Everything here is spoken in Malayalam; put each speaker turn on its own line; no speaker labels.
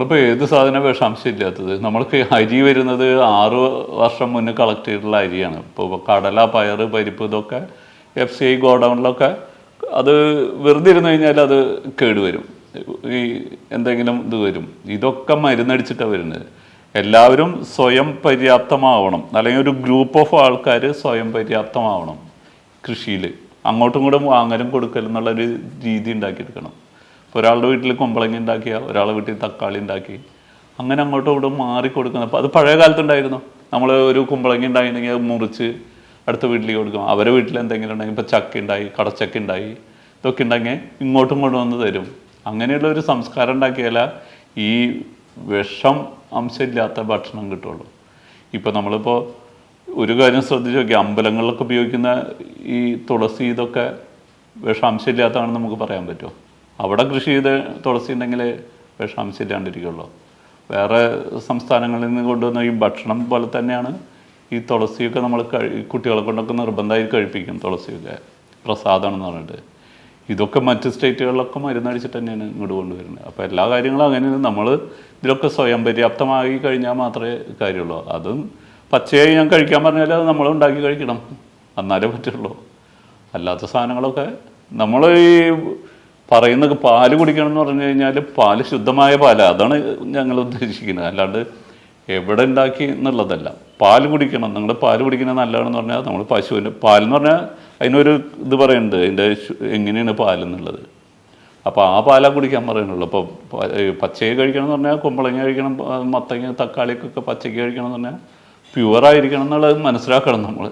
നമ്മളിപ്പോൾ ഏത് സാധനം വിഷാംശം ഇല്ലാത്തത്? നമ്മൾക്ക് അരി വരുന്നത് 6 വർഷം മുന്നേ കളക്ട് ചെയ്തിട്ടുള്ള അരിയാണ്. ഇപ്പോൾ കടല, പയർ, പരിപ്പ് ഇതൊക്കെ FCI ഗോഡൗണിലൊക്കെ അത് വെറുതെ ഇരുന്ന് കഴിഞ്ഞാൽ അത് കേടുവരും, ഈ എന്തെങ്കിലും ഇത് വരും. ഇതൊക്കെ മരുന്നടിച്ചിട്ടാണ് വരുന്നത്. എല്ലാവരും സ്വയം പര്യാപ്തമാവണം, അല്ലെങ്കിൽ ഒരു ഗ്രൂപ്പ് ഓഫ് ആൾക്കാർ സ്വയം പര്യാപ്തമാവണം കൃഷിയിൽ. അങ്ങോട്ടും കൂടെ വാങ്ങലും കൊടുക്കലും എന്നുള്ളൊരു രീതി ഉണ്ടാക്കിയെടുക്കണം. ഇപ്പോൾ ഒരാളുടെ വീട്ടിൽ കുമ്പളങ്ങ ഉണ്ടാക്കിയാൽ ഒരാളുടെ വീട്ടിൽ തക്കാളി ഉണ്ടാക്കി, അങ്ങനെ അങ്ങോട്ടും ഇങ്ങോട്ടും മാറിക്കൊടുക്കുന്നത്. അപ്പോൾ അത് പഴയ കാലത്തുണ്ടായിരുന്നു. നമ്മൾ ഒരു കുമ്പളങ്ങ ഉണ്ടായിട്ടുണ്ടെങ്കിൽ അത് മുറിച്ച് അടുത്ത വീട്ടിലേക്ക് കൊടുക്കും. അവരെ വീട്ടിൽ എന്തെങ്കിലും ഉണ്ടെങ്കിൽ ഇപ്പോൾ ചക്ക ഉണ്ടായി, കടച്ചക്ക ഉണ്ടായി, ഇതൊക്കെ ഉണ്ടെങ്കിൽ ഇങ്ങോട്ടും കൊണ്ടുവന്ന് തരും. അങ്ങനെയുള്ള ഒരു സംസ്കാരം ഉണ്ടാക്കിയാൽ ഈ വിഷം അംശമില്ലാത്ത ഭക്ഷണം കിട്ടുള്ളൂ. ഇപ്പോൾ നമ്മളിപ്പോൾ ഒരു കാര്യം ശ്രദ്ധിച്ച് നോക്കി, അമ്പലങ്ങളിലൊക്കെ ഉപയോഗിക്കുന്ന ഈ തുളസി ഇതൊക്കെ വിഷാംശമില്ലാത്തതാണെന്ന് നമുക്ക് പറയാൻ പറ്റുമോ? അവിടെ കൃഷി ചെയ്ത് തുളസി ഉണ്ടെങ്കിൽ വിഷാംശം ഇല്ലാണ്ടിരിക്കുള്ളൂ. വേറെ സംസ്ഥാനങ്ങളിൽ നിന്ന് കൊണ്ടുവന്ന ഈ ഭക്ഷണം പോലെ തന്നെയാണ് ഈ തുളസിയൊക്കെ നമ്മൾ കുട്ടികളെ കൊണ്ടൊക്കെ നിർബന്ധമായി കഴിപ്പിക്കും. തുളസിയൊക്കെ പ്രസാദമാണെന്ന് പറഞ്ഞിട്ട്. ഇതൊക്കെ മറ്റ് സ്റ്റേറ്റുകളിലൊക്കെ മരുന്നടിച്ചിട്ട് തന്നെയാണ് ഇങ്ങോട്ട് കൊണ്ടുവരുന്നത്. അപ്പോൾ എല്ലാ കാര്യങ്ങളും അങ്ങനെയാണ്. നമ്മൾ ഇതിലൊക്കെ സ്വയം പര്യാപ്തമായി കഴിഞ്ഞാൽ മാത്രമേ കാര്യമുള്ളൂ. അതും പച്ചയായി ഞാൻ കഴിക്കാൻ പറഞ്ഞാൽ അത് നമ്മൾ ഉണ്ടാക്കി കഴിക്കണം, എന്നാലേ പറ്റുള്ളൂ. അല്ലാത്ത സാധനങ്ങളൊക്കെ നമ്മൾ ഈ പറയുന്നത് പാല് കുടിക്കണം എന്ന് പറഞ്ഞു കഴിഞ്ഞാൽ പാല് ശുദ്ധമായ പാല്, അതാണ് ഞങ്ങൾ ഉദ്ദേശിക്കുന്നത്. അല്ലാണ്ട് എവിടെ ഉണ്ടാക്കി എന്നുള്ളതല്ല. പാല് കുടിക്കണം, നിങ്ങൾ പാല് കുടിക്കുന്നത് നല്ലതാണെന്ന് പറഞ്ഞാൽ നമ്മൾ പശുവിൻ്റെ പാലെന്ന് പറഞ്ഞാൽ അതിനൊരു ഇത് പറയുന്നുണ്ട്, അതിൻ്റെ എങ്ങനെയാണ് പാലെന്നുള്ളത്. അപ്പോൾ ആ പാലാണ് കുടിക്കാൻ പറയുന്നുള്ളൂ. അപ്പോൾ പച്ചയ്ക്ക് കഴിക്കണം എന്ന് പറഞ്ഞാൽ കുമ്പളങ്ങ കഴിക്കണം, മത്തങ്ങ തക്കാളിക്കൊക്കെ പച്ചയ്ക്ക് കഴിക്കണം എന്ന് പറഞ്ഞാൽ പ്യുവറായിരിക്കണം എന്നുള്ളത് മനസ്സിലാക്കണം നമ്മൾ.